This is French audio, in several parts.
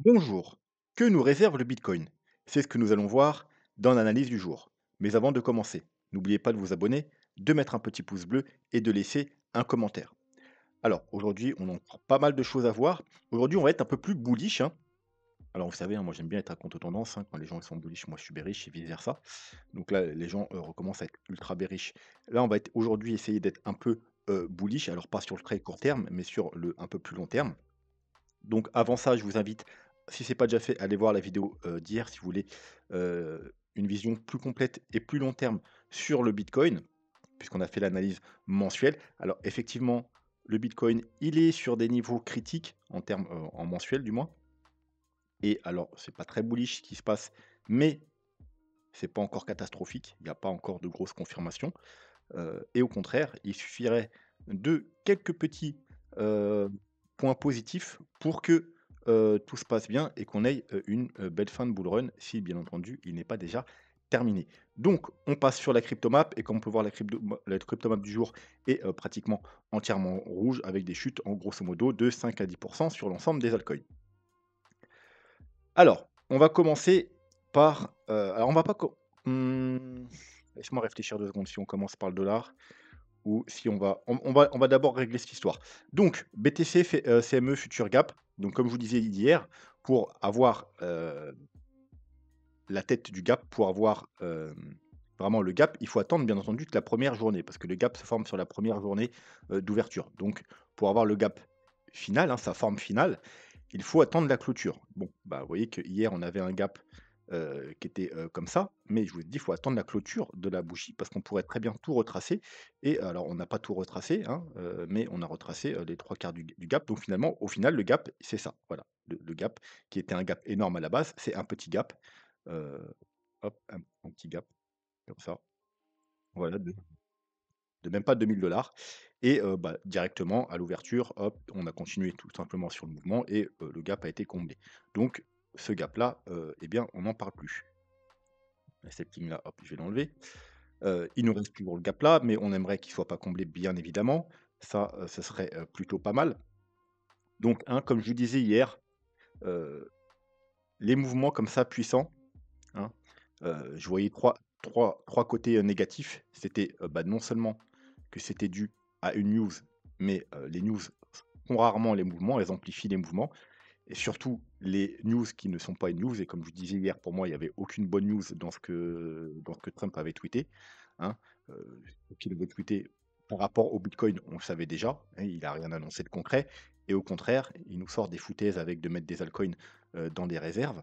Bonjour, que nous réserve le Bitcoin? C'est ce que nous allons voir dans l'analyse du jour. Mais avant de commencer, n'oubliez pas de vous abonner, de mettre un petit pouce bleu et de laisser un commentaire. Alors aujourd'hui, on a encore pas mal de choses à voir. Aujourd'hui, on va être un peu plus bullish, hein. Alors vous savez, hein, moi j'aime bien être à contre-tendance, hein. Quand les gens ils sont bullish, moi je suis bearish et vice-versa. Donc là, les gens recommencent à être ultra bearish. Là, on va être aujourd'hui essayer d'être un peu bullish, alors pas sur le très court terme, mais sur le un peu plus long terme. Donc avant ça, je vous invite, si c'est pas déjà fait, à aller voir la vidéo, d'hier si vous voulez, une vision plus complète et plus long terme sur le bitcoin, puisqu'on a fait l'analyse mensuelle. Alors effectivement, le bitcoin, il est sur des niveaux critiques en termes, en mensuel du moins et alors c'est pas très bullish ce qui se passe, mais c'est pas encore catastrophique. Il y a pas encore de grosses confirmations, et au contraire, il suffirait de quelques petits, heu, points positifs pour que, tout se passe bien et qu'on ait, une, belle fin de bull run si bien entendu il n'est pas déjà terminé. Donc on passe sur la cryptomap et comme on peut voir la cryptomap du jour est, pratiquement entièrement rouge avec des chutes en grosso modo de 5 à 10 sur l'ensemble des altcoins. Alors, on va commencer par, alors on va pas co laisse-moi réfléchir 2 secondes si on commence par le dollar. Ou si on va d'abord régler cette histoire. Donc BTC fait, CME Future Gap, donc comme je vous disais hier, pour avoir, la tête du gap, pour avoir, vraiment le gap, il faut attendre bien entendu que la première journée, parce que le gap se forme sur la première journée, d'ouverture. Donc pour avoir le gap final, hein, sa forme finale, il faut attendre la clôture. Bon, bah, vous voyez qu'hier, on avait un gap, qui était, comme ça, mais je vous ai dit, il faut attendre la clôture de la bougie parce qu'on pourrait très bien tout retracer et alors on n'a pas tout retracé, hein, mais on a retracé, les 3/4 du gap. Donc finalement, au final, le gap, c'est ça, voilà. Le gap qui était un gap énorme à la base, c'est un petit gap, heu, hop, un petit gap comme ça, voilà, de même pas 2 000 et bah, directement à l'ouverture, hop, on a continué tout simplement sur le mouvement et le gap a été comblé. Donc ce gap-là, eh bien, on n'en parle plus. Cette ligne-là, hop, je vais l'enlever. Il nous reste toujours le gap-là, mais on aimerait qu'il soit pas comblé, bien évidemment. Ça, ce serait, plutôt pas mal. Donc hein, comme je vous disais hier, heu, les mouvements comme ça puissants, hein, je voyais trois côtés, négatifs. C'était, bah, non seulement que c'était dû à une news, mais, les news font rarement les mouvements, elles amplifient les mouvements et surtout les news qui ne sont pas une news et comme je disais hier, pour moi, il y avait aucune bonne news dans ce que Trump avait tweeté, hein. Ce qu'il avait tweeté par rapport au bitcoin, on le savait déjà, hein, il a rien annoncé de concret et au contraire, il nous sort des foutaises avec de mettre des altcoins, dans des réserves.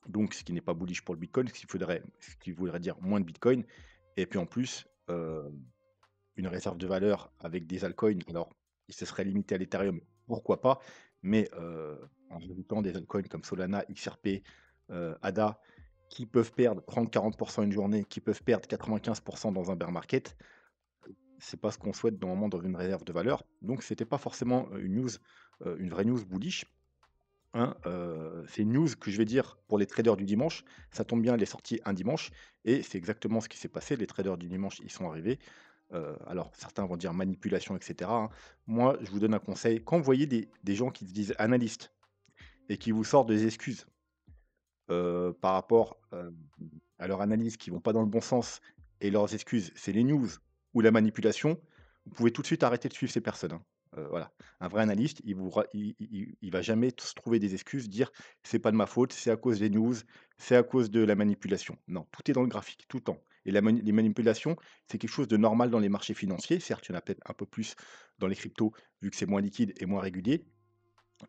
Donc ce qui n'est pas bullish pour le bitcoin, ce qui voudrait dire moins de bitcoin et puis en plus, une réserve de valeur avec des altcoins, alors il se serait limité à l'Ethereum, pourquoi pas? Mais, en rajoutant des altcoins comme Solana, XRP, ADA, qui peuvent perdre 30-40 une journée, qui peuvent perdre 95 dans un bear market, c'est pas ce qu'on souhaite normalement dans une réserve de valeur. Donc c'était pas forcément, une vraie news bullish, hein, c'est une news que je vais dire pour les traders du dimanche. Ça tombe bien, elle est sortie un dimanche et c'est exactement ce qui s'est passé. Les traders du dimanche, ils sont arrivés. Alors certains vont dire manipulation et cetera, hein. Moi, je vous donne un conseil, quand vous voyez des gens qui se disent analystes et qui vous sortent des excuses, par rapport, à leur analyse qui vont pas dans le bon sens et leurs excuses, c'est les news ou la manipulation, vous pouvez tout de suite arrêter de suivre ces personnes, hein. Voilà. Un vrai analyste, il va jamais se trouver des excuses, dire: «C'est pas de ma faute, c'est à cause des news, c'est à cause de la manipulation». Non, tout est dans le graphique, tout le temps et les manipulations, c'est quelque chose de normal dans les marchés financiers. Certes, il y en a peut-être un peu plus dans les cryptos, vu que c'est moins liquide et moins régulier,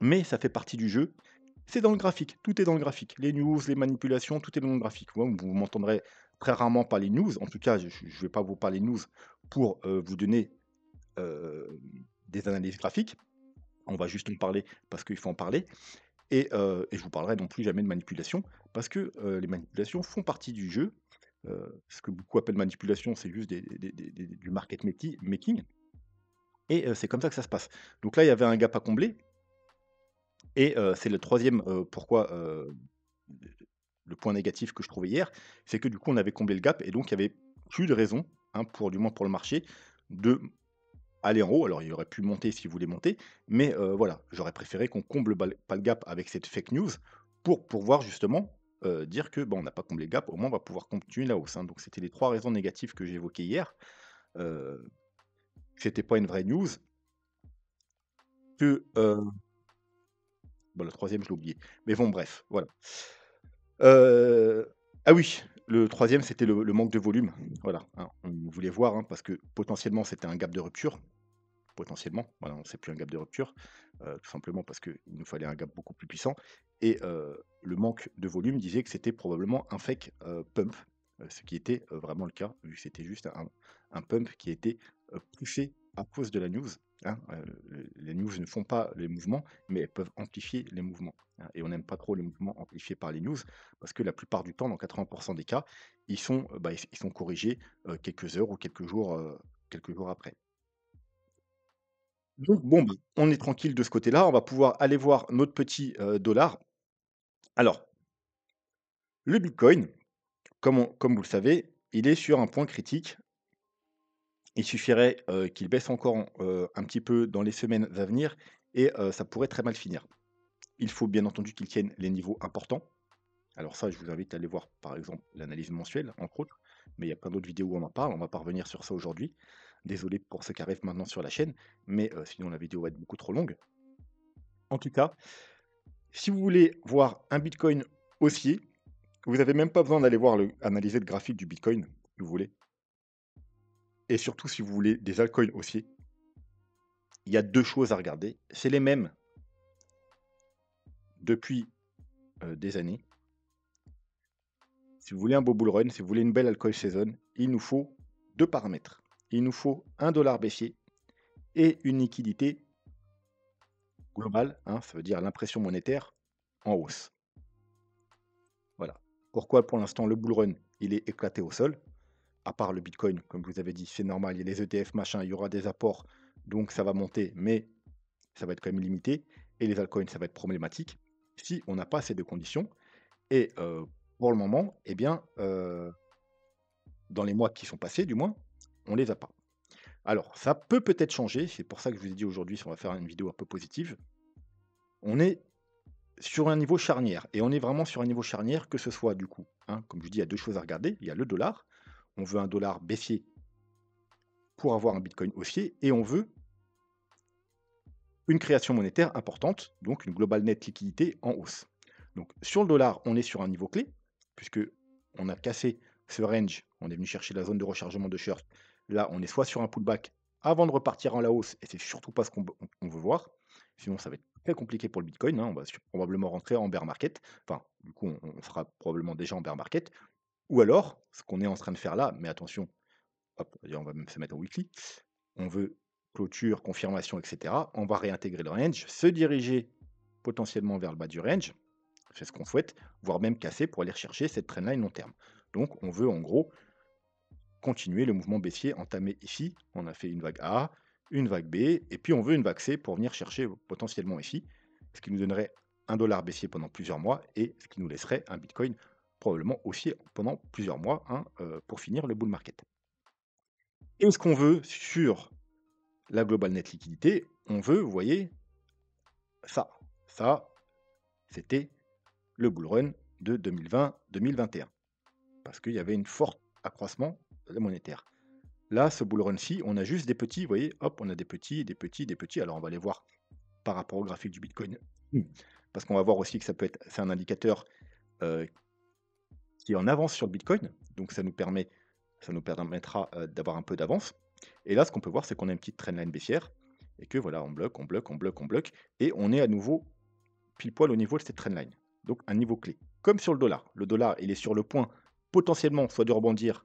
mais ça fait partie du jeu. C'est dans le graphique, tout est dans le graphique. Les news, les manipulations, tout est dans le graphique. Vous m'entendrez très rarement parler news. En tout cas, je ne vais pas vous parler news pour vous donner euh, des analyses graphiques. On va juste en parler parce qu'il faut en parler. Et je vous parlerai non plus jamais de manipulation parce que les manipulations font partie du jeu. Ce que beaucoup appellent manipulation, c'est juste du making. Et c'est comme ça que ça se passe. Donc là, il y avait un gap à combler. Et c'est le troisième pourquoi, le point négatif que je trouvais hier, c'est que du coup, on avait comblé le gap et donc il y avait plus de raison, hein, pour du moins pour le marché, de aller en haut. Alors, il aurait pu monter s'il voulait monter, mais voilà, j'aurais préféré qu'on comble pas le gap avec cette fake news pour pouvoir justement, dire que, bon, on n'a pas comblé le gap, au moins on va pouvoir continuer la hausse, hein. Donc c'était les 3 raisons négatives que j'ai évoquées hier, heu, que c'était pas une vraie news, que, bah, le troisième je l'ai oublié. Mais bon bref, voilà. Ah oui, le troisième c'était le manque de volume. Voilà, hein, on voulait voir, hein, parce que potentiellement c'était un gap de rupture. Potentiellement, voilà, c'est plus un gap de rupture, tout simplement parce qu'il nous fallait un gap beaucoup plus puissant et le manque de volume disait que c'était probablement un fake, pump, ce qui était, vraiment le cas, vu que c'était juste un pump qui était, poussé à cause de la news, hein. Les news ne font pas les mouvements, mais elles peuvent amplifier les mouvements, hein, et on n'aime pas trop les mouvements amplifiés par les news parce que la plupart du temps, dans 80 des cas, ils sont, bah, ils sont corrigés, quelques heures ou quelques jours après. Donc bon, bah, on est tranquille de ce côté-là, on va pouvoir aller voir notre petit, dollar. Alors, le bitcoin, comme vous le savez, il est sur un point critique. Il suffirait, qu'il baisse encore, un petit peu dans les semaines à venir et ça pourrait très mal finir. Il faut bien entendu qu'il tienne les niveaux importants. Alors ça, je vous invite à aller voir, par exemple, l'analyse mensuelle, entre autres, mais il y a plein d'autres vidéos où on en parle, on va pas revenir sur ça aujourd'hui. Désolé pour ceux qui arrivent maintenant sur la chaîne, mais sinon la vidéo va être beaucoup trop longue. En tout cas, si vous voulez voir un bitcoin haussier, vous avez même pas besoin d'aller voir analyser le graphique du bitcoin, si vous voulez. Et surtout, si vous voulez des altcoins haussiers, il y a 2 choses à regarder. C'est les mêmes depuis, des années. Si vous voulez un beau bull run, si vous voulez une belle altcoin season, il nous faut 2 paramètres. Il nous faut un dollar baissier et une liquidité globale, hein, ça veut dire l'impression monétaire en hausse. Voilà. Pourquoi pour l'instant le bull run, il est éclaté au sol? À part le bitcoin, comme je vous avais dit, c'est normal, il y a les ETF machin, il y aura des apports, donc ça va monter, mais ça va être quand même limité et les altcoins, ça va être problématique si on n'a pas ces 2 conditions et pour le moment, eh bien, dans les mois qui sont passés du moins, on les a pas. Alors ça peut peut-être changer, c'est pour ça que je vous ai dit aujourd'hui, si on va faire une vidéo un peu positive. On est sur un niveau charnière et on est vraiment sur un niveau charnière que ce soit du coup, hein, comme je dis, il y a 2 choses à regarder. Il y a le dollar, on veut un dollar baissier pour avoir un bitcoin haussier et on veut une création monétaire importante, donc une global net liquidité en hausse. Donc sur le dollar, on est sur un niveau clé, puisque on a cassé ce range, on est venu chercher la zone de rechargement de short. Là, on est soit sur un pullback avant de repartir en la hausse, et c'est surtout pas ce qu'on veut voir. Sinon, ça va être très compliqué pour le Bitcoin, hein. On va probablement rentrer en bear market. Enfin, du coup, on sera probablement déjà en bear market. Ou alors, ce qu'on est en train de faire là, mais attention, hop, on va même se mettre en weekly. On veut clôture, confirmation, et cetera. On va réintégrer le range, se diriger potentiellement vers le bas du range, c'est ce qu'on souhaite, voire même casser pour aller rechercher cette trendline long terme. Donc on veut en gros continuer le mouvement baissier entamé ici. On a fait une vague A, une vague B, et puis on veut une vague C pour venir chercher potentiellement ici, ce qui nous donnerait un dollar baissier pendant plusieurs mois et ce qui nous laisserait un Bitcoin probablement haussier pendant plusieurs mois, hein, pour finir le bull market. Et ce qu'on veut sur la global net liquidité, on veut, vous voyez, ça. Ça, c'était le bull run de 2020-2021, parce qu'il y avait une forte accroissement monétaire. Là, ce bull run-ci, on a juste des petits, vous voyez, hop, on a des petits, des petits, des petits. Alors, on va les voir par rapport au graphique du Bitcoin, parce qu'on va voir aussi que c'est un indicateur euh, qui est en avance sur le Bitcoin, donc ça nous permettra d'avoir un peu d'avance. Et là, ce qu'on peut voir, c'est qu'on a une petite trendline baissière, et que voilà, on bloque, on bloque, on bloque, on bloque, et on est à nouveau pile poil au niveau de cette trendline. Donc un niveau clé. Comme sur le dollar. Le dollar, il est sur le point potentiellement soit de rebondir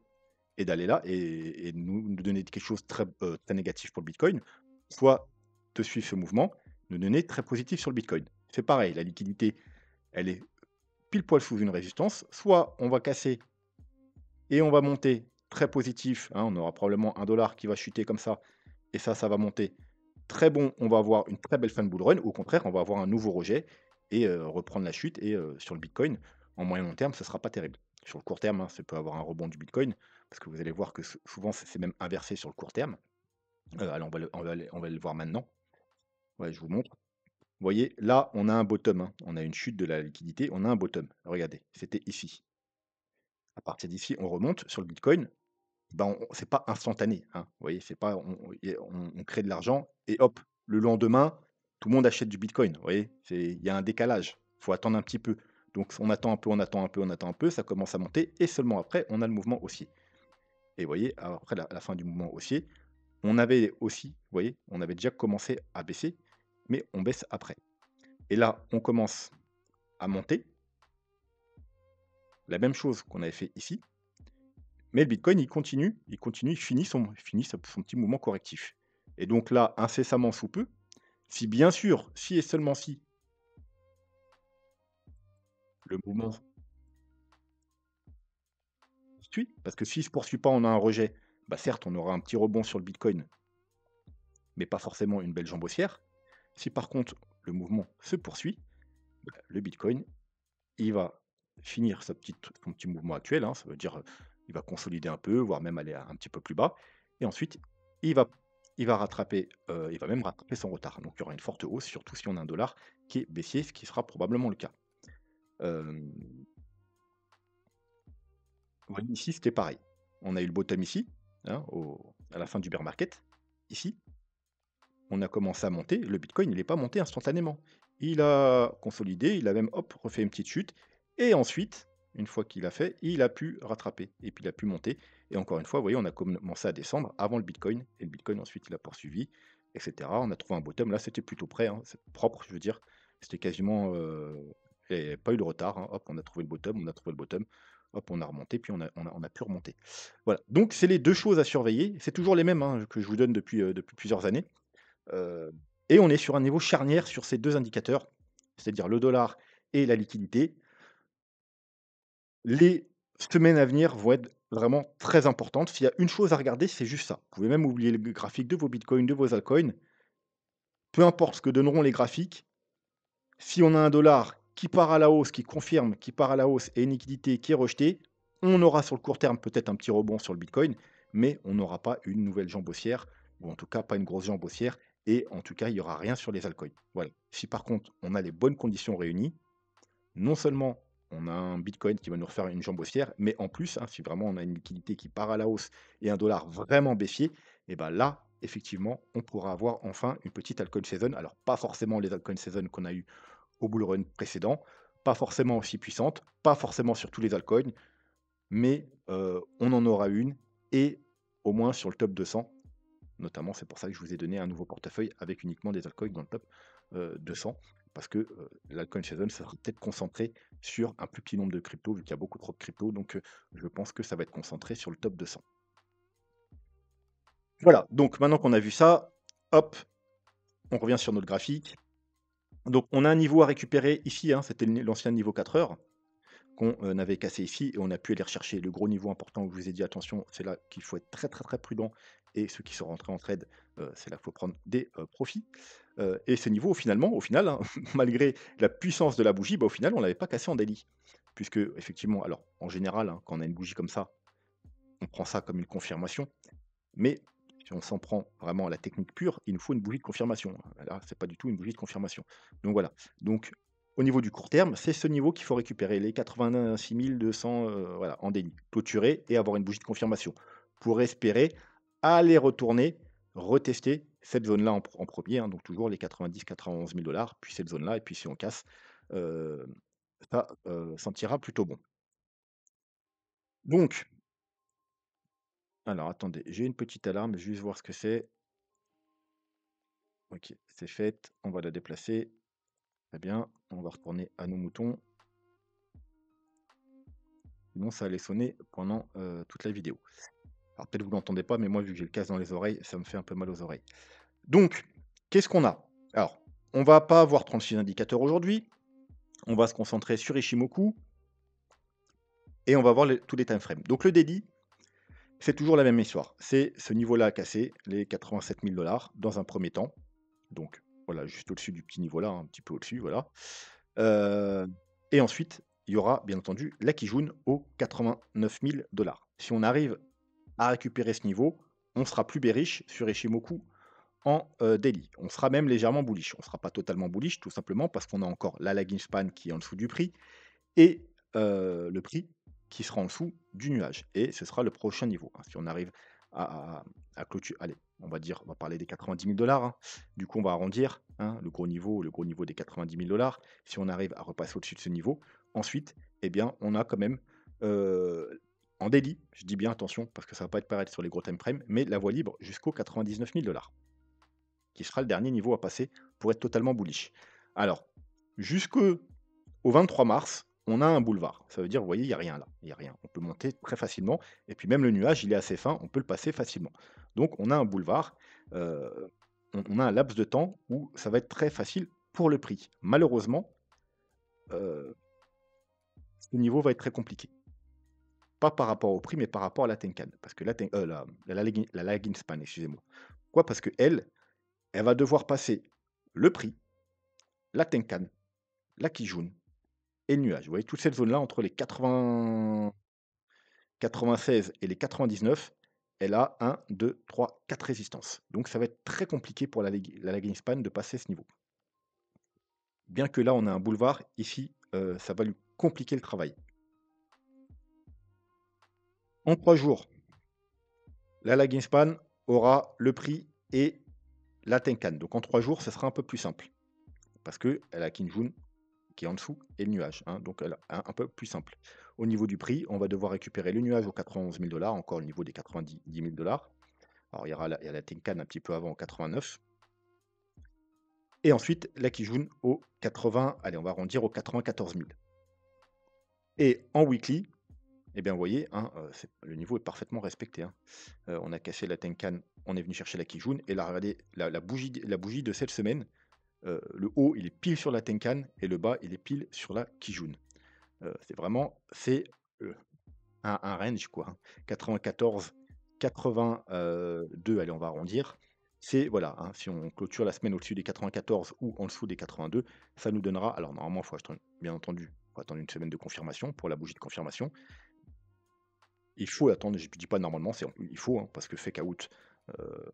et d'aller là et nous donner quelque chose de très négatif pour le Bitcoin, soit de suivre ce mouvement, nous donner très positif sur le Bitcoin. C'est pareil, la liquidité, elle est pile poil sous une résistance. Soit on va casser et on va monter très positif, hein, on aura probablement un dollar qui va chuter comme ça, et ça va monter. Très bon, on va avoir une très belle fin de bull run. Au contraire, on va avoir un nouveau rejet et reprendre la chute. Et sur le Bitcoin, en moyen long terme, ce ne sera pas terrible. Sur le court terme, hein, ça peut avoir un rebond du Bitcoin, parce que vous allez voir que souvent, c'est même inversé sur le court terme. Allez, on va le voir maintenant. Ouais, je vous montre. Vous voyez, là, on a un bottom, hein. On a une chute de la liquidité, on a un bottom. Regardez, c'était ici. À partir d'ici, on remonte sur le Bitcoin. Ben, c'est pas instantané, hein. Vous voyez, c'est pas on crée de l'argent et hop, le lendemain, tout le monde achète du Bitcoin. Vous voyez? Il y a un décalage. Il faut attendre un petit peu. Donc on attend un peu, on attend un peu, on attend un peu, ça commence à monter et seulement après, on a le mouvement haussier. Et vous voyez, alors après la fin du mouvement haussier, on avait aussi, vous voyez, on avait déjà commencé à baisser, mais on baisse après. Et là, on commence à monter, la même chose qu'on avait fait ici, mais le Bitcoin, il finit son petit mouvement correctif. Et donc là, incessamment sous peu, si bien sûr, si et seulement si le mouvement se poursuit, parce que s'il ne se poursuit pas, on a un rejet, bah certes, on aura un petit rebond sur le Bitcoin, mais pas forcément une belle jambe haussière. Si par contre le mouvement se poursuit, bah, le Bitcoin, il va finir son petit mouvement actuel, hein, ça veut dire il va consolider un peu, voire même aller un petit peu plus bas. Et ensuite, il va, il va même rattraper son retard. Donc il y aura une forte hausse, surtout si on a un dollar qui est baissier, ce qui sera probablement le cas. Euh, Vous voyez, ici, c'était pareil. On a eu le bottom ici, hein, à la fin du bear market. Ici, on a commencé à monter. Le Bitcoin, il n'est pas monté instantanément. Il a consolidé, il a même hop, refait une petite chute. Et ensuite, une fois qu'il a fait, il a pu rattraper. Et puis il a pu monter. Et encore une fois, vous voyez, on a commencé à descendre avant le Bitcoin. Et le Bitcoin, ensuite, il a poursuivi, etc. On a trouvé un bottom. Là, c'était plutôt prêt, hein, c'est propre, je veux dire. C'était quasiment. Il n'y avait pas eu de retard, hein. Hop, on a trouvé le bottom, on a trouvé le bottom. Hop, on a remonté, puis on a pu remonter. Voilà. Donc, c'est les deux choses à surveiller. C'est toujours les mêmes, hein, que je vous donne depuis plusieurs années. Heu et on est sur un niveau charnière sur ces 2 indicateurs, c'est-à-dire le dollar et la liquidité. Les semaines à venir vont être vraiment très importantes. S'il y a une chose à regarder, c'est juste ça. Vous pouvez même oublier le graphique de vos bitcoins, de vos altcoins. Peu importe ce que donneront les graphiques, si on a un dollar qui part à la hausse, qui confirme, qui part à la hausse et une liquidité qui est rejetée, on aura sur le court terme peut-être un petit rebond sur le bitcoin, mais on n'aura pas une nouvelle jambe haussière, ou en tout cas pas une grosse jambe haussière, et en tout cas il n'y aura rien sur les altcoins. Voilà. Si par contre on a les bonnes conditions réunies, non seulement on a un bitcoin qui va nous refaire une jambe haussière, mais en plus, hein, si vraiment on a une liquidité qui part à la hausse et un dollar vraiment baissier, et ben là, effectivement, on pourra avoir enfin une petite altcoin season. Alors pas forcément les altcoin season qu'on a eu au bull run précédent, pas forcément aussi puissante, pas forcément sur tous les altcoins, mais on en aura une et au moins sur le top 200 notamment. C'est pour ça que je vous ai donné un nouveau portefeuille avec uniquement des altcoins dans le top, 200 parce que, l'altcoin season sera peut-être concentré sur un plus petit nombre de cryptos vu qu'il y a beaucoup trop de cryptos donc je pense que ça va être concentré sur le top 200. Voilà, donc maintenant qu'on a vu ça, hop, on revient sur notre graphique. Donc on a un niveau à récupérer ici, hein, c'était l'ancien niveau 4 heures. Qu'on, avait cassé ici et on a pu aller rechercher le gros niveau important où je vous ai dit: «Attention, c'est là qu'il faut être très, très, très prudent» et ceux qui sont rentrés en trade, c'est là qu'il faut prendre des, profits. Et ce niveau finalement, au final, hein, malgré la puissance de la bougie, bah, au final, on l'avait pas cassé en daily. Puisque effectivement alors en général, hein, quand on a une bougie comme ça, on prend ça comme une confirmation, mais si on s'en prend vraiment à la technique pure, il nous faut une bougie de confirmation. Là, c'est pas du tout une bougie de confirmation. Donc voilà. Donc au niveau du court terme, c'est ce niveau qu'il faut récupérer, les 86 200, voilà, en daily, clôturer et avoir une bougie de confirmation pour espérer aller retourner, retester cette zone-là en 1 hein, donc toujours les 90-91 000 puis cette zone-là et puis si on casse, heu, ça, sentira plutôt bon. Donc alors attendez, j'ai une petite alarme, je vais juste voir ce que c'est. OK, c'est fait, on va la déplacer. Très bien, on va retourner à nos moutons. Sinon, ça allait sonner pendant toute la vidéo. Alors peut-être vous l'entendez pas, mais moi, vu que j'ai le casque dans les oreilles, ça me fait un peu mal aux oreilles. Donc, qu'est-ce qu'on a? Alors, on va pas avoir 36 indicateurs aujourd'hui. On va se concentrer sur Ishimoku et on va voir tous les time frames. Donc le daily, c'est toujours la même histoire. C'est ce niveau-là à casser, les 87 000 dans un premier temps. Donc voilà, juste au-dessus du petit niveau là, un petit peu au-dessus, voilà. Heu et ensuite, il y aura bien entendu la Kijun aux 89 000. Si on arrive à récupérer ce niveau, on sera plus bearish sur Ishimoku en, daily. On sera même légèrement bullish. On sera pas totalement bullish, tout simplement parce qu'on a encore la lagging span qui est en dessous du prix et le prix qui sera en dessous du nuage et ce sera le prochain niveau, hein. Si on arrive à allez, on va dire, on va parler des 90 000 hein. Du coup, on va arrondir, hein, le gros niveau des 90 000. Si on arrive à repasser au-dessus de ce niveau, ensuite, eh bien, on a quand même, heu, en daily, je dis bien attention parce que ça va pas être pareil sur les gros time frame, mais la voie libre jusqu'aux 99 000 qui sera le dernier niveau à passer pour être totalement bullish. Alors, jusqu'au 23 mars, on a un boulevard. Ça veut dire, vous voyez, il y a rien là, il y a rien. On peut monter très facilement et puis même le nuage, il est assez fin, on peut le passer facilement. Donc on a un boulevard, on a un laps de temps où ça va être très facile pour le prix. Malheureusement, heu, ce niveau va être très compliqué. Pas par rapport au prix, mais par rapport à la Tenkan. Parce que la lagging span, excusez-moi. Pourquoi? Parce qu'elle, elle va devoir passer le prix, la Tenkan, la Kijun et le nuage. Vous voyez, toute cette zone-là entre les 96 et les 99, elle a 1, 2, 3, 4 résistances. Donc ça va être très compliqué pour la lagging span de passer ce niveau. Bien que là, on a un boulevard, ici, ça va lui compliquer le travail. En 3 jours, la lagging span aura le prix et la Tenkan. Donc en 3 jours, ce sera un peu plus simple. Parce qu'elle a Kinjun qui est en dessous et le nuage, hein, donc elle a un peu plus simple. Au niveau du prix, on va devoir récupérer le nuage aux 91 000 encore au niveau des 90 000 Alors il y a la Tenkan un petit peu avant, 89. Et ensuite, la Kijun au 80, allez, on va arrondir aux 94 000. Et en weekly, eh bien, vous voyez, hein, le niveau est parfaitement respecté, hein. On a cassé la Tenkan, on est venu chercher la Kijun, et là, regardez, la bougie de cette semaine, le haut, il est pile sur la Tenkan, et le bas, il est pile sur la Kijun. C'est euh, un range, quoi, hein. 94, 82, allez, on va arrondir. C'est, voilà, hein, si on clôture la semaine au-dessus des 94 ou en dessous des 82, ça nous donnera, alors normalement, il faut attendre, bien entendu, faut attendre une semaine de confirmation pour la bougie de confirmation. Il faut attendre, je ne dis pas normalement, il faut, hein, parce que fake out, euh,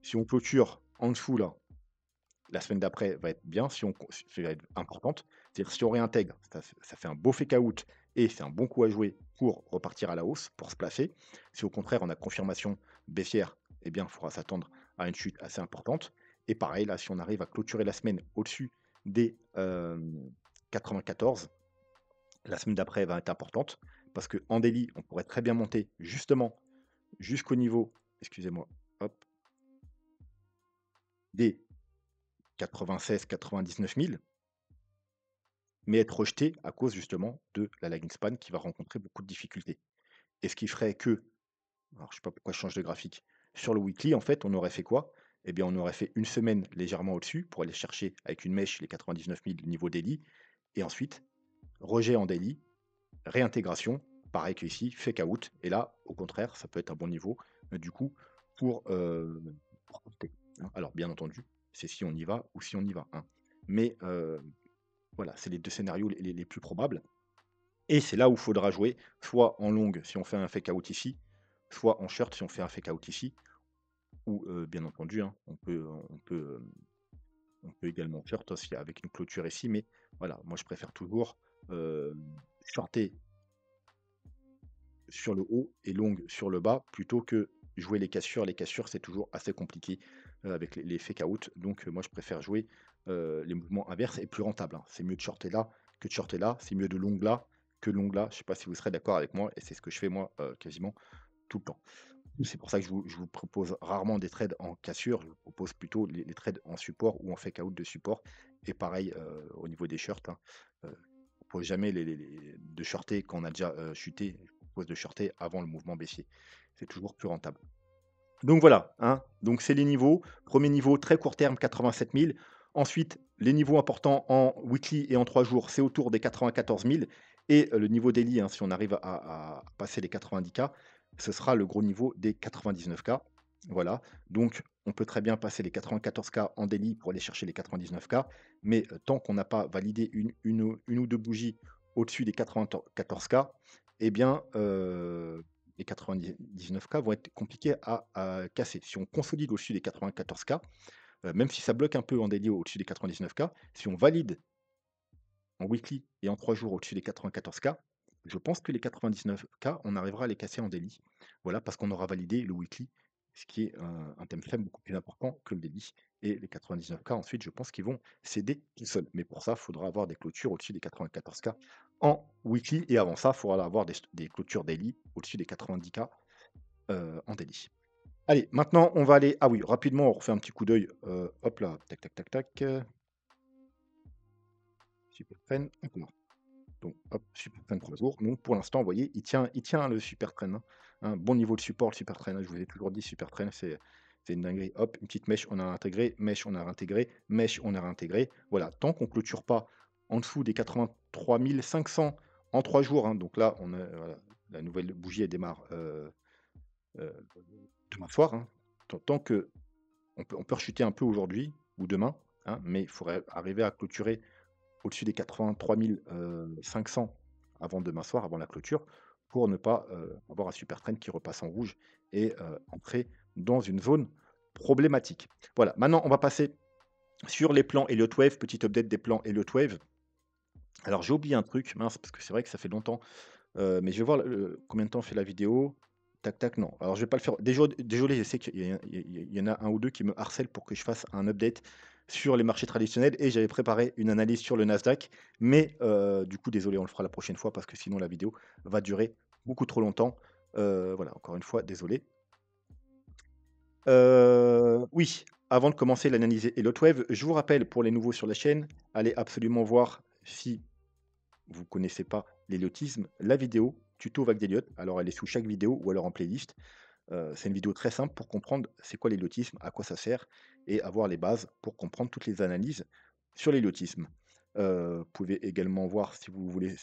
si on clôture en dessous là, la semaine d'après va être bien, si on con va être importante. C'est-à-dire si on réintègre, ça fait un beau fake out et c'est un bon coup à jouer pour repartir à la hausse, pour se placer. Si au contraire on a confirmation baissière, eh bien, il faudra s'attendre à une chute assez importante. Et pareil, là, si on arrive à clôturer la semaine au-dessus des, 94, la semaine d'après va être importante parce qu'en daily, on pourrait très bien monter justement jusqu'au niveau, excusez-moi, hop, des 96-99 000. Mais être rejeté à cause justement de la lagging span qui va rencontrer beaucoup de difficultés. Et ce qui ferait que, alors je sais pas pourquoi je change de graphique, sur le weekly, en fait, on aurait fait quoi? Eh bien, on aurait fait une semaine légèrement au-dessus pour aller chercher avec une mèche les 99 000 niveau daily, et ensuite, rejet en daily, réintégration, pareil qu'ici, fake out, et là, au contraire, ça peut être un bon niveau, du coup, pour compter, hein. Alors, bien entendu, c'est si on y va ou si on y va, hein. Mais voilà, c'est les 2 scénarios les plus probables. Et c'est là où il faudra jouer, soit en longue si on fait un fake out ici, soit en short si on fait un fake out ici, ou bien entendu, hein, on peut également short aussi avec une clôture ici, mais voilà, moi je préfère toujours, shorter sur le haut et long sur le bas plutôt que jouer les cassures. Les cassures, c'est toujours assez compliqué, avec les fake out, donc moi je préfère jouer, les mouvements inverses et plus rentable, hein. C'est mieux de shorter là que de shorter là, c'est mieux de long là que long là. Je sais pas si vous serez d'accord avec moi et c'est ce que je fais moi, quasiment tout le temps. C'est pour ça que je vous propose rarement des trades en cassure, je vous propose plutôt les trades en support ou en fake out de support, et pareil, au niveau des shorts, hein, je propose jamais de shorter quand on a déjà, chuté, je propose de shorter avant le mouvement baissier. C'est toujours plus rentable. Donc voilà, hein, donc c'est les niveaux. Premier niveau très court terme, 87 000. Ensuite, les niveaux importants en weekly et en 3 jours, c'est autour des 94 000, et le niveau daily, hein, si on arrive à passer les 90 K, ce sera le gros niveau des 99 K. Voilà, donc on peut très bien passer les 94 K en daily pour aller chercher les 99 K, mais tant qu'on n'a pas validé une ou 2 bougies au-dessus des 94 K, eh bien, les 99K vont être compliqués à casser. Si on consolide au-dessus des 94K, même si ça bloque un peu en daily au-dessus des 99K, si on valide en weekly et en 3 jours au-dessus des 94K, je pense que les 99K, on arrivera à les casser en daily. Voilà, parce qu'on aura validé le weekly, ce qui est un thème faible beaucoup plus important que le daily. Et les 99K, ensuite, je pense qu'ils vont céder tout seuls. Mais pour ça, il faudra avoir des clôtures au-dessus des 94K en weekly. Et avant ça, il faudra avoir des clôtures daily au-dessus des 90K en daily. Allez, maintenant, on va aller. Ah oui, rapidement, on refait un petit coup d'œil. Hop là, tac, tac, tac, tac. Super train. Donc, hop, super train 3 jours. Donc, pour l'instant, vous voyez, il tient le super train, hein. Un bon niveau de support, le super train, hein. Je vous ai toujours dit, super train, c'est une dinguerie. Hop, une petite mèche, on a intégré, mèche, on a réintégré, mèche, on a réintégré. Voilà, tant qu'on ne clôture pas en dessous des 83 500 en 3 jours, hein. Donc là, voilà, la nouvelle bougie, elle démarre euh, demain soir, hein. Tant que on peut rechuter un peu aujourd'hui ou demain, hein, mais il faudrait arriver à clôturer au-dessus des 83 500 avant demain soir, avant la clôture, pour ne pas avoir un super trend qui repasse en rouge et entrer dans une zone problématique. Voilà, maintenant on va passer sur les plans Elliott Wave, petite update des plans Elliott Wave. Alors j'ai oublié un truc, mince, parce que c'est vrai que ça fait longtemps, mais je vais voir combien de temps fait la vidéo. Tac, tac, non. Alors je vais pas le faire. Désolé, je sais qu'il y en a un ou deux qui me harcèlent pour que je fasse un update sur les marchés traditionnels et j'avais préparé une analyse sur le Nasdaq. Mais du coup, désolé, on le fera la prochaine fois parce que sinon la vidéo va durer beaucoup trop longtemps. Voilà, encore une fois, désolé. Oui, avant de commencer l'analyse Elotwave, je vous rappelle pour les nouveaux sur la chaîne, allez absolument voir si vous connaissez pas l'héliotisme, la vidéo tuto vague d'Elliott, alors elle est sous chaque vidéo ou alors en playlist. C'est une vidéo très simple pour comprendre c'est quoi l'héliotisme, à quoi ça sert et avoir les bases pour comprendre toutes les analyses sur l'héliotisme. Vous pouvez également voir si vous voulez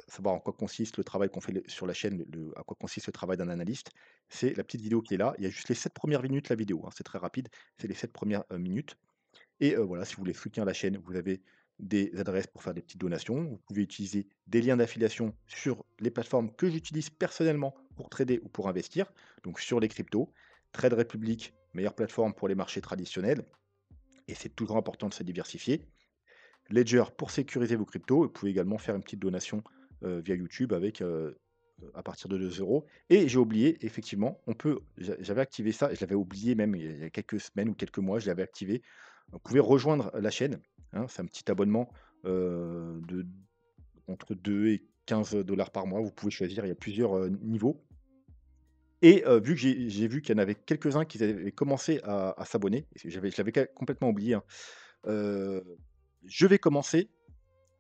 savoir en quoi consiste le travail qu'on fait sur la chaîne, à quoi consiste le travail d'un analyste. C'est la petite vidéo qui est là. Il y a juste les 7 premières minutes la vidéo, hein, c'est très rapide, c'est les 7 premières minutes. Et voilà, si vous voulez soutenir la chaîne, vous avez des adresses pour faire des petites donations. Vous pouvez utiliser des liens d'affiliation sur les plateformes que j'utilise personnellement pour trader ou pour investir. Donc sur les cryptos, Trade Republic, meilleure plateforme pour les marchés traditionnels. Et c'est toujours important de se diversifier. Ledger pour sécuriser vos cryptos. Vous pouvez également faire une petite donation via YouTube avec à partir de 2 euros. Et j'ai oublié, effectivement, j'avais activé ça, et je l'avais oublié même il y a quelques semaines ou quelques mois, je l'avais activé. Vous pouvez rejoindre la chaîne, hein, c'est un petit abonnement de entre 2 et 15 $ par mois. Vous pouvez choisir, il y a plusieurs niveaux. Et vu que j'ai vu qu'il y en avait quelques-uns qui avaient commencé à s'abonner, et je l'avais complètement oublié, hein, euh, je vais commencer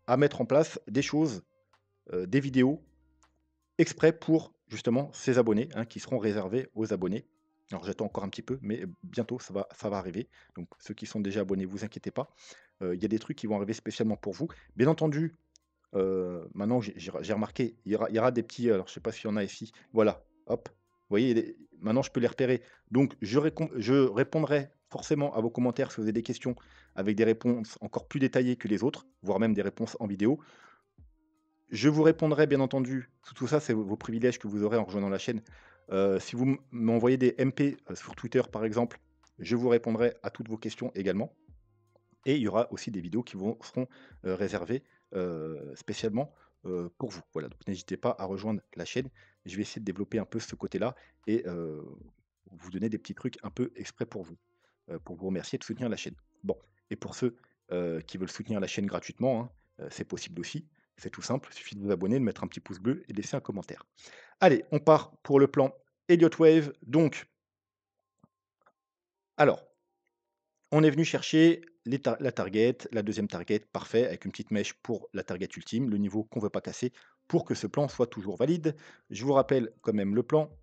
à mettre en place des choses, des vidéos exprès pour justement ces abonnés, hein, qui seront réservés aux abonnés. Alors j'attends encore un petit peu, mais bientôt ça va arriver. Donc ceux qui sont déjà abonnés, vous inquiétez pas. Il y a des trucs qui vont arriver spécialement pour vous. Bien entendu, maintenant j'ai remarqué, il y aura des petits, alors je sais pas s'il y en a ici. Voilà, hop. Vous voyez, maintenant je peux les repérer. Donc je répondrai forcément à vos commentaires si vous avez des questions avec des réponses encore plus détaillées que les autres, voire même des réponses en vidéo. Je vous répondrai bien entendu, tout ça, c'est vos privilèges que vous aurez en rejoignant la chaîne. Si vous m'envoyez des MP, sur Twitter par exemple, je vous répondrai à toutes vos questions également. Et il y aura aussi des vidéos qui seront réservées spécialement pour vous. Voilà, donc n'hésitez pas à rejoindre la chaîne. Je vais essayer de développer un peu ce côté-là et vous donner des petits trucs un peu exprès pour vous remercier de soutenir la chaîne. Bon, et pour ceux qui veulent soutenir la chaîne gratuitement, hein, c'est possible aussi. C'est tout simple, il suffit de vous abonner, de mettre un petit pouce bleu et de laisser un commentaire. Allez, on part pour le plan Elliott Wave. Donc, alors, on est venu chercher la target, la deuxième target, parfait, avec une petite mèche pour la target ultime, le niveau qu'on ne veut pas casser, pour que ce plan soit toujours valide. Je vous rappelle quand même le plan.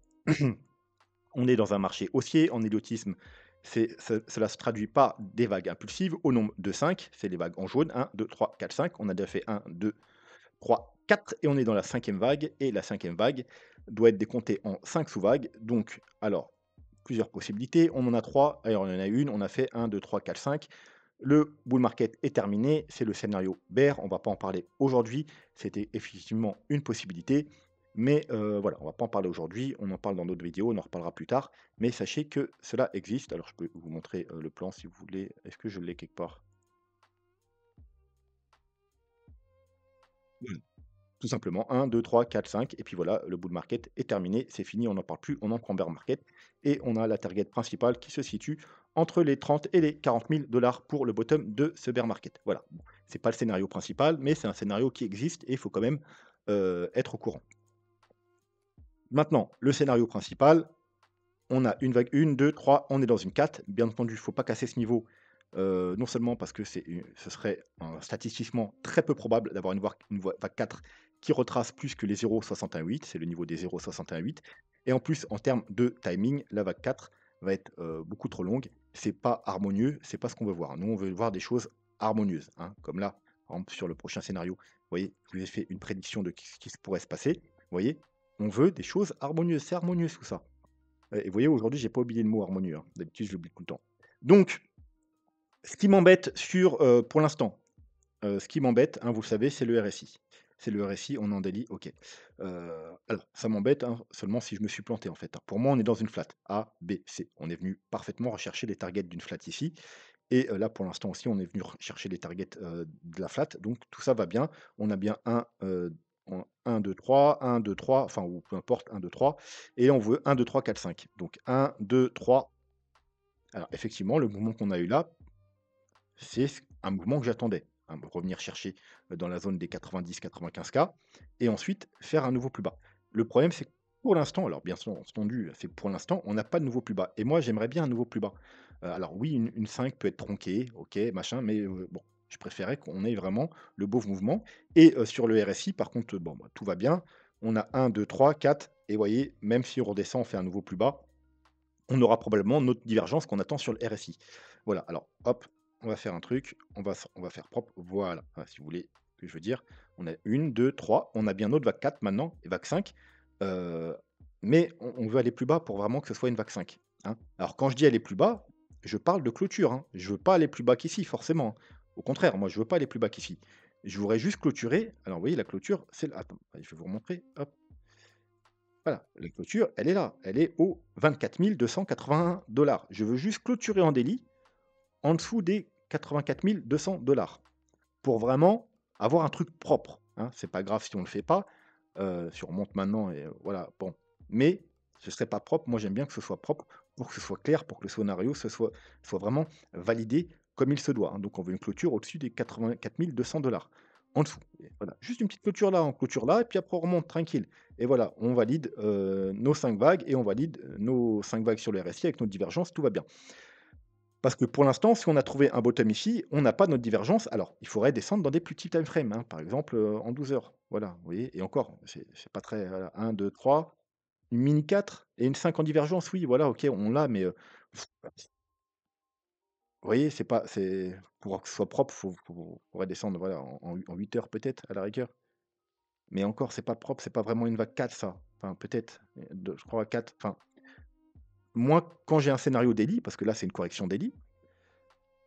On est dans un marché haussier, en éliotisme, cela se traduit par des vagues impulsives au nombre de 5, c'est les vagues en jaune, 1, 2, 3, 4, 5. On a déjà fait 1, 2, 3, 4 et on est dans la cinquième vague. Et la cinquième vague doit être décomptée en 5 sous-vagues. Donc, alors, plusieurs possibilités. On en a 3. Alors, il y en a une. On a fait 1, 2, 3, 4, 5. Le bull market est terminé. C'est le scénario bear. On ne va pas en parler aujourd'hui. C'était effectivement une possibilité. Mais voilà, on va pas en parler aujourd'hui, on en parle dans d'autres vidéos, on en reparlera plus tard. Mais sachez que cela existe. Alors je peux vous montrer, le plan si vous voulez. Est-ce que je l'ai quelque part? Mmh. Tout simplement 1, 2, 3, 4, 5 et puis voilà, le bull market est terminé, c'est fini, on n'en parle plus, on entre en bear market et on a la target principale qui se situe entre les 30 et les 40 000 pour le bottom de ce bear market. Voilà, bon, c'est pas le scénario principal, mais c'est un scénario qui existe et il faut quand même, être au courant. Maintenant, le scénario principal, on a une vague 1, 2, 3, on est dans une 4. Bien entendu, il ne faut pas casser ce niveau, non seulement parce que ce serait, statistiquement très peu probable d'avoir vague 4 qui retrace plus que les 0,618, c'est le niveau des 0,618 et en plus, en termes de timing, la vague 4 va être, beaucoup trop longue. C'est pas harmonieux, c'est pas ce qu'on veut voir. Nous, on veut voir des choses harmonieuses, hein, comme là, par exemple, sur le prochain scénario. Vous voyez, je vous ai fait une prédiction de ce qui se pourrait se passer. Vous voyez? On veut des choses harmonieuses, c'est harmonieux tout ça. Et vous voyez, aujourd'hui, j'ai pas oublié le mot harmonieux, hein. D'habitude, je l'oublie tout le temps. Donc, ce qui m'embête pour l'instant, ce qui m'embête, hein, vous le savez, c'est le RSI. C'est le RSI, on est en daily, OK. Alors ça m'embête, hein, seulement si je me suis planté, en fait, hein. Pour moi, on est dans une flat A, B, C. On est venu parfaitement rechercher les targets d'une flat ici et là, pour l'instant aussi, on est venu chercher les targets, de la flat, donc tout ça va bien. On a bien 1, 2, 3, 1, 2, 3, enfin ou peu importe, 1, 2, 3 et on veut 1, 2, 3, 4, 5. Donc 1, 2, 3. Alors effectivement, le mouvement qu'on a eu là, un mouvement que j'attendais, hein, revenir chercher, dans la zone des 90-95 K et ensuite faire un nouveau plus bas. Le problème, c'est que pour l'instant, alors bien sûr entendu, c'est pour l'instant, on n'a pas de nouveau plus bas et moi, j'aimerais bien un nouveau plus bas. Alors oui, une 5 peut être tronquée, OK, machin, mais bon, je préférais qu'on ait vraiment le beau mouvement et sur le RSI, par contre, bon, bah, tout va bien. On a 1, 2, 3, 4 et vous voyez, même si on redescend, on fait un nouveau plus bas, on aura probablement notre divergence qu'on attend sur le RSI. Voilà, alors hop, on va faire un truc, on va faire propre, voilà, si vous voulez ce que je veux dire. On a une, 2, 3, on a bien notre vague 4 maintenant et vague 5, heu, mais on veut aller plus bas pour vraiment que ce soit une vague 5, hein. Alors quand je dis aller plus bas, je parle de clôture, hein. Je veux pas aller plus bas qu'ici forcément, hein. Au contraire, moi je veux pas aller plus bas qu'ici. Je voudrais juste clôturer, alors vous voyez la clôture, attends, je vais vous remontrer, hop. Voilà, la clôture, elle est là, elle est aux 24 281 $. Je veux juste clôturer en daily en dessous des 84 200 pour vraiment avoir un truc propre, hein. C'est pas grave si on le fait pas, si on remonte maintenant et voilà, bon. Mais ce serait pas propre. Moi, j'aime bien que ce soit propre pour que ce soit clair, pour que le scénario soit vraiment validé comme il se doit, hein. Donc on veut une clôture au-dessus des 84 200 en dessous et voilà, juste une petite clôture là, en clôture là et puis après on remonte tranquille et voilà, on valide, nos 5 vagues et on valide, nos 5 vagues sur le RSI avec nos divergences, tout va bien. Parce que pour l'instant, si on a trouvé un bottom ici, on n'a pas notre divergence. Alors, il faudrait descendre dans des plus petits time frames, hein, par exemple, en 12 heures. Voilà, vous voyez? Et encore, c'est pas très voilà, 1, 2, 3, une mini 4 et une 5 en divergence, oui, voilà, OK, on l'a, mais, vous voyez, pour que ce soit propre, faudrait descendre, voilà, en 8 heures peut-être, à la rigueur. Mais encore, c'est pas propre, c'est pas vraiment une vague 4 ça. Enfin, peut-être, je crois à 4. Enfin, moi, quand j'ai un scénario daily, parce que là, c'est une correction daily.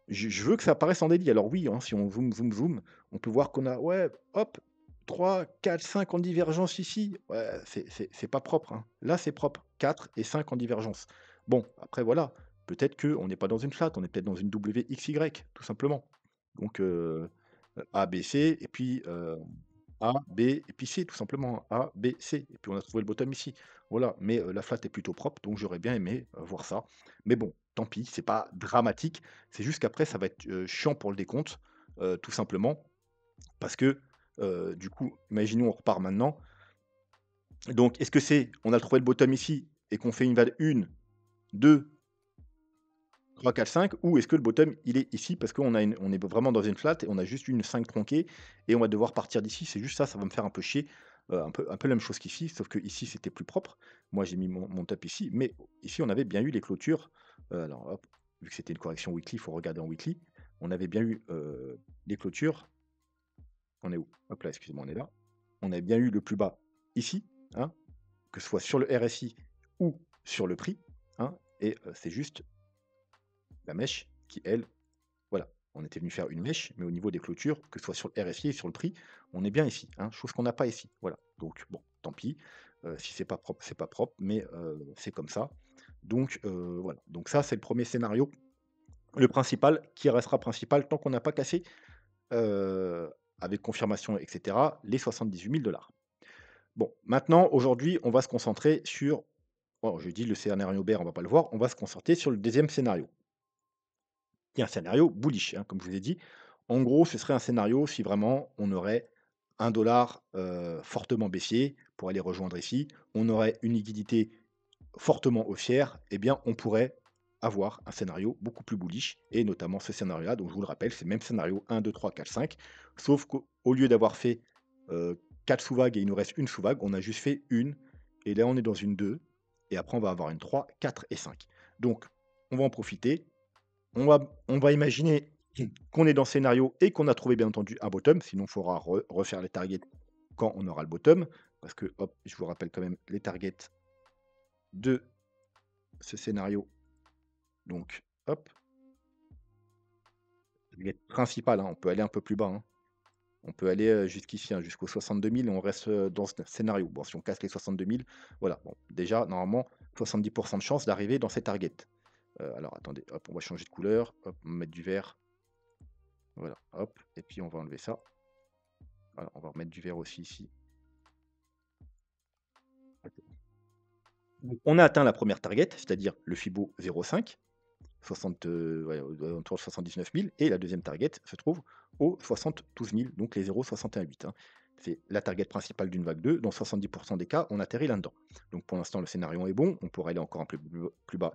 Je veux que ça apparaisse en daily. Alors oui, hein, si on zoom, zoom, zoom, on peut voir qu'on a, ouais, hop, 3, 4, 5 en divergence ici. Ouais, c'est pas propre, hein. Là, c'est propre. 4 et 5 en divergence. Bon, après voilà, peut-être qu'on n'est pas dans une flat, on est peut-être dans une WXY, tout simplement. Donc A, B, C, et puis A, B, et puis C, tout simplement. A, B, C. Et puis on a trouvé le bottom ici. Voilà, mais la flat est plutôt propre, donc j'aurais bien aimé voir ça. Mais bon, tant pis, c'est pas dramatique. C'est juste qu'après, ça va être chiant pour le décompte, tout simplement, parce que du coup, imaginons, on repart maintenant. Donc, est-ce que on a trouvé le bottom ici et qu'on fait une valeur 1, 2, 3, 4, 5, ou est-ce que le bottom, il est ici parce on est vraiment dans une flat et on a juste une 5 tronquée et on va devoir partir d'ici. C'est juste ça, ça va me faire un peu chier. Un peu la même chose qu'ici, sauf que ici c'était plus propre. Moi, j'ai mis mon top ici, mais ici, on avait bien eu les clôtures. Alors, hop, vu que c'était une correction weekly, il faut regarder en weekly. On avait bien eu les clôtures. On est où? Hop là, excusez-moi, on est là. On avait bien eu le plus bas ici, hein, que ce soit sur le RSI ou sur le prix, hein, et c'est juste la mèche qui, elle, voilà. On était venu faire une mèche, mais au niveau des clôtures, que ce soit sur le RSI et sur le prix, on est bien ici, hein, chose qu'on n'a pas ici. Voilà, donc bon, tant pis, si c'est pas propre, mais c'est comme ça. Donc voilà, donc ça, c'est le premier scénario, le principal, qui restera principal tant qu'on n'a pas cassé, heu, avec confirmation et cetera, les 78 000 $. Bon, maintenant, aujourd'hui, on va se concentrer sur bon, je dis le scénario bear, on va pas le voir, on va se concentrer sur le deuxième scénario, qui est un scénario bullish, hein, comme je vous ai dit. En gros, ce serait un scénario si vraiment on aurait un dollar fortement baissier pour aller rejoindre ici, on aurait une liquidité fortement haussière, eh bien, on pourrait avoir un scénario beaucoup plus bullish et notamment ce scénario-là. Donc, je vous le rappelle, c'est le même scénario 1, 2, 3, 4, 5, sauf qu'au lieu d'avoir fait 4 sous-vagues et il nous reste une sous-vague, on a juste fait une et là, on est dans une 2 et après, on va avoir une 3, 4 et 5. Donc, on va en profiter. On va imaginer qu'on est dans ce scénario et qu'on a trouvé bien entendu un bottom, sinon il faudra refaire les targets quand on aura le bottom, parce que, hop, je vous rappelle quand même les targets de ce scénario. Donc, hop, target principal, hein, on peut aller un peu plus bas, hein. On peut aller jusqu'ici, hein, jusqu'aux 62 000 et on reste dans ce scénario. Bon, si on casse les 62 000, voilà. Bon, déjà, normalement, 70% de chance d'arriver dans ces targets. Alors, attendez, hop, on va changer de couleur, hop, on va mettre du vert. Voilà, hop, et puis on va enlever ça. Voilà, on va remettre du vert aussi ici. Donc, on a atteint la première target, c'est-à-dire le Fibo 0,5, 60, ouais, autour de 79 000, et la deuxième target se trouve aux 72 000, donc les 0,618, hein. C'est la target principale d'une vague 2. Dans 70% des cas, on atterrit là-dedans. Donc pour l'instant, le scénario est bon. On pourrait aller encore un peu plus bas.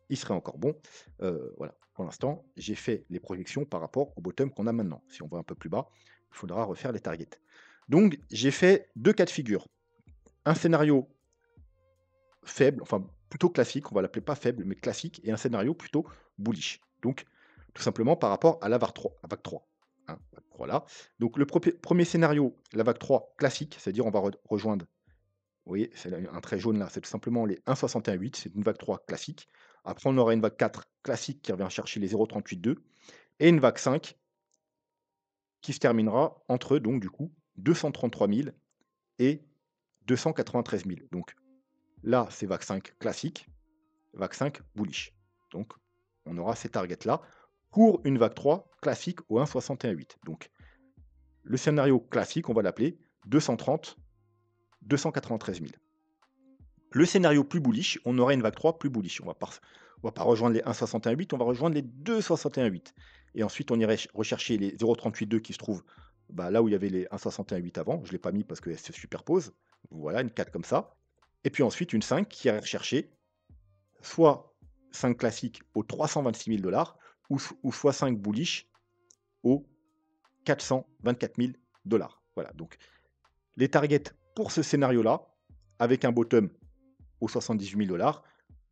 Il serait encore bon. Voilà. Pour l'instant, j'ai fait les projections par rapport au bottom qu'on a maintenant. Si on va un peu plus bas, il faudra refaire les targets. Donc j'ai fait deux cas de figure. Un scénario faible, enfin plutôt classique, on va l'appeler pas faible, mais classique, et un scénario plutôt bullish. Donc, tout simplement par rapport à la vague 3, hein, vague 3 là. Donc, le premier scénario, la vague 3 classique, c'est-à-dire on va rejoindre, vous voyez, c'est un trait jaune là, c'est tout simplement les 1,61,8, c'est une vague 3 classique. Après, on aura une vague 4 classique qui revient chercher les 0,38,2 et une vague 5 qui se terminera entre, donc, du coup, 233 000 et 293 000. Donc, là, c'est vague 5 classique. Vague 5 bullish. Donc, on aura ces targets-là pour une vague 3 classique au 1,61,8. Donc, le scénario classique, on va l'appeler 230, 293 000. Le scénario plus bullish, on aura une vague 3 plus bullish. On va pas rejoindre les 1,61,8, on va rejoindre les 2,61,8. Et ensuite, on irait rechercher les 0,38,2 qui se trouvent bah, là où il y avait les 1,61,8 avant. Je ne l'ai pas mis parce qu'elles se superposent. Voilà, une 4 comme ça. Et puis ensuite, une 5 qui irait rechercher soit 5 classiques aux 326 000 $, ou soit 5 bullish aux 424 000 $. Voilà, donc les targets pour ce scénario-là, avec un bottom aux 78 000 $,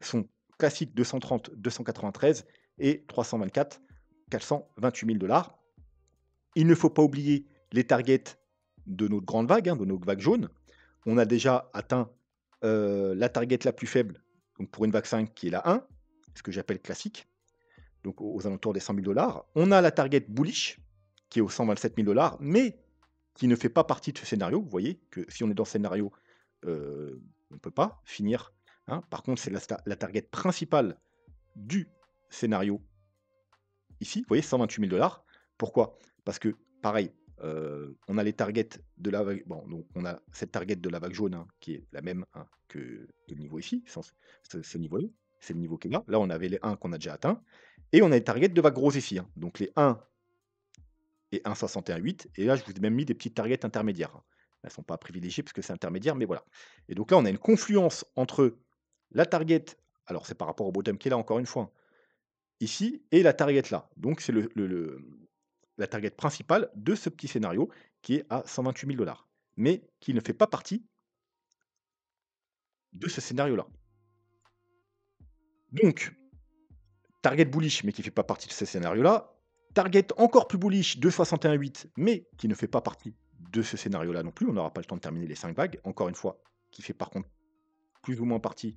sont classiques 230, 293 et 324, 428 000 $. Il ne faut pas oublier les targets de notre grande vague, hein, de nos vagues jaunes. On a déjà atteint la target la plus faible, donc pour une vague 5 qui est la 1, ce que j'appelle classique, donc aux alentours des 100 000 $. On a la target bullish qui est aux 127 000 $, mais qui ne fait pas partie de ce scénario. Vous voyez que si on est dans ce scénario, on ne peut pas finir, hein. Par contre, c'est la target principale du scénario ici. Vous voyez, 128 000 $. Pourquoi? Parce que, pareil, on a les targets de la vague. Bon, donc on a cette target de la vague jaune, hein, qui est la même, hein, que le niveau ici, ce niveau-là. C'est le niveau qui est là. Là, on avait les 1 qu'on a déjà atteint. Et on a les targets de vague rose ici, hein. Donc les 1 et 1,61,8. Et là, je vous ai même mis des petites targets intermédiaires, hein. Elles ne sont pas privilégiées parce que c'est intermédiaire, mais voilà. Et donc là, on a une confluence entre la target, alors c'est par rapport au bottom qui est là, encore une fois, hein, ici, et la target là. Donc c'est la target principale de ce petit scénario qui est à 128 000 $, mais qui ne fait pas partie de ce scénario-là. Donc, target bullish, mais qui ne fait pas partie de ce scénario-là. Target encore plus bullish de 61,8, mais qui ne fait pas partie de ce scénario-là non plus. On n'aura pas le temps de terminer les 5 vagues. Encore une fois, qui fait par contre plus ou moins partie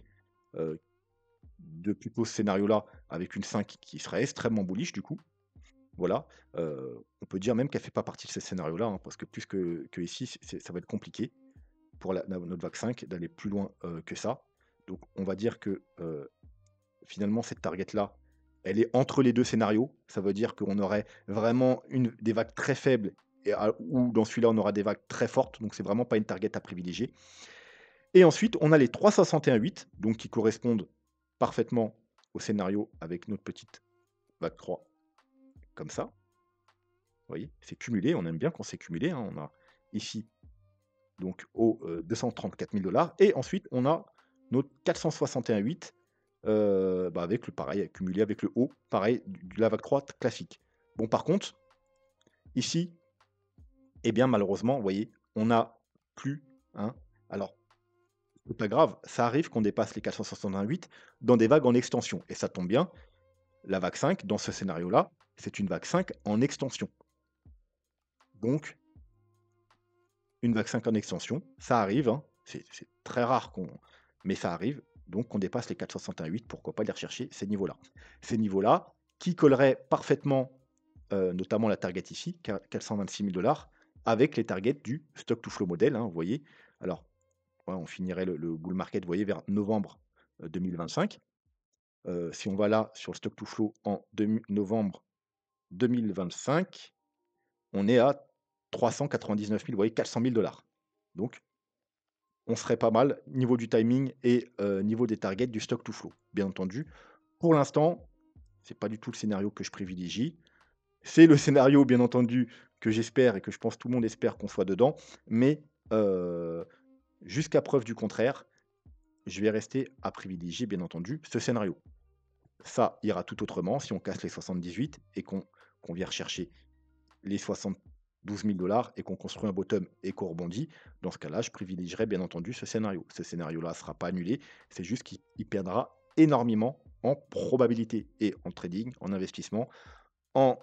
de plutôt ce scénario-là, avec une 5 qui serait extrêmement bullish du coup. Voilà, on peut dire même qu'elle fait pas partie de ces scénarios-là, hein, parce que plus que ici, ça va être compliqué pour notre vague 5 d'aller plus loin, que ça. Donc on va dire que, finalement cette target-là, elle est entre les 2 scénarios. Ça veut dire qu'on aurait vraiment des vagues très faibles ou dans celui-là, on aura des vagues très fortes, donc c'est vraiment pas une target à privilégier. Et ensuite, on a les 3,61,8, donc qui correspondent parfaitement au scénario avec notre petite vague 3, comme ça. Vous voyez? C'est cumulé, on aime bien quand c'est cumulé, hein. On a ici donc aux, 234 000 et ensuite on a notre 461,8, bah, avec le pareil, cumulé avec le haut, pareil, de la vague 3 classique. Bon, par contre, ici, eh bien, malheureusement, vous voyez, on n'a plus, hein, alors c'est pas grave, ça arrive qu'on dépasse les 461,8 dans des vagues en extension et ça tombe bien, la vague 5 dans ce scénario-là, c'est une vague 5 en extension. Donc une vague 5 en extension, ça arrive, hein, c'est très rare mais ça arrive, donc on dépasse les 4,61,8, pourquoi pas aller rechercher ces niveaux-là. Ces niveaux-là qui colleraient parfaitement, notamment la target ici, 426 000 avec les targets du stock to flow model, hein, vous voyez? Alors, ouais, on finirait le bull market, vous voyez, vers novembre, 2025. Si on va là, sur le stock to flow en novembre 2025, on est à 399 000, vous voyez, 400 000 donc on serait pas mal, niveau du timing et niveau des targets du stock to flow, bien entendu. Pour l'instant, c'est pas du tout le scénario que je privilégie. C'est le scénario, bien entendu, que j'espère et que je pense tout le monde espère qu'on soit dedans, mais heu, jusqu'à preuve du contraire, je vais rester à privilégier, bien entendu, ce scénario. Ça ira tout autrement si on casse les 78 et qu'on vient rechercher les 72 000 et qu'on construit un bottom et qu'on rebondit. Dans ce cas-là, je privilégierais bien entendu ce scénario. Ce scénario-là ne sera pas annulé, c'est juste qu'il perdra énormément en probabilité et en trading, en investissement, en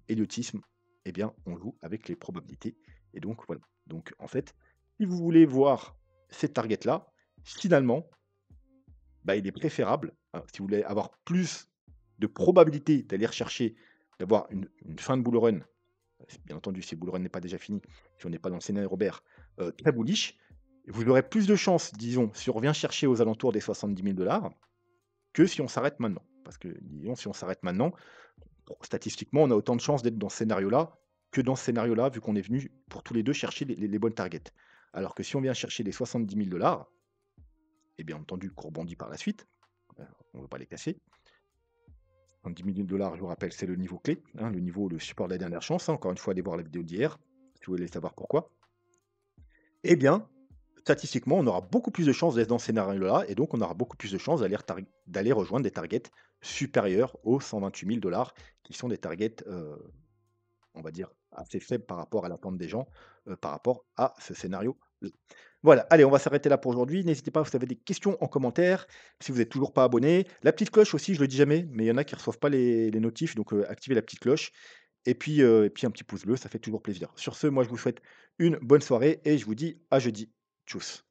héliotisme. Eh bien, on joue avec les probabilités. Et donc, voilà. Donc, en fait, si vous voulez voir cette target-là, finalement, bah, il est préférable, hein, si vous voulez avoir plus de probabilité d'aller rechercher, d'avoir une fin de bull run, bien entendu, si le bull run n'est pas déjà fini, si on n'est pas dans le scénario Robert, très bullish, vous aurez plus de chances, disons, si on revient chercher aux alentours des 70 000 que si on s'arrête maintenant. Parce que, disons, si on s'arrête maintenant, statistiquement, on a autant de chances d'être dans ce scénario-là que dans ce scénario-là, vu qu'on est venu pour tous les 2 chercher les bonnes targets. Alors que si on vient chercher les 70 000 et bien entendu qu'on rebondit par la suite, on ne veut pas les casser. 10 000 je vous rappelle, c'est le niveau clé, hein, le niveau, le support de la dernière chance, hein. Encore une fois, allez voir la vidéo d'hier, si vous voulez savoir pourquoi. Eh bien, statistiquement, on aura beaucoup plus de chances d'être dans ce scénario-là et donc on aura beaucoup plus de chances d'aller rejoindre des targets supérieurs aux 128 000 qui sont des targets, on va dire, assez faibles par rapport à l'attente des gens, par rapport à ce scénario-là. Voilà, allez, on va s'arrêter là pour aujourd'hui. N'hésitez pas, si vous avez des questions en commentaire, si vous n'êtes toujours pas abonné. La petite cloche aussi, je le dis jamais, mais il y en a qui ne reçoivent pas les notifs, donc activez la petite cloche. Et puis un petit pouce bleu, ça fait toujours plaisir. Sur ce, moi je vous souhaite une bonne soirée et je vous dis à jeudi. Tchuss.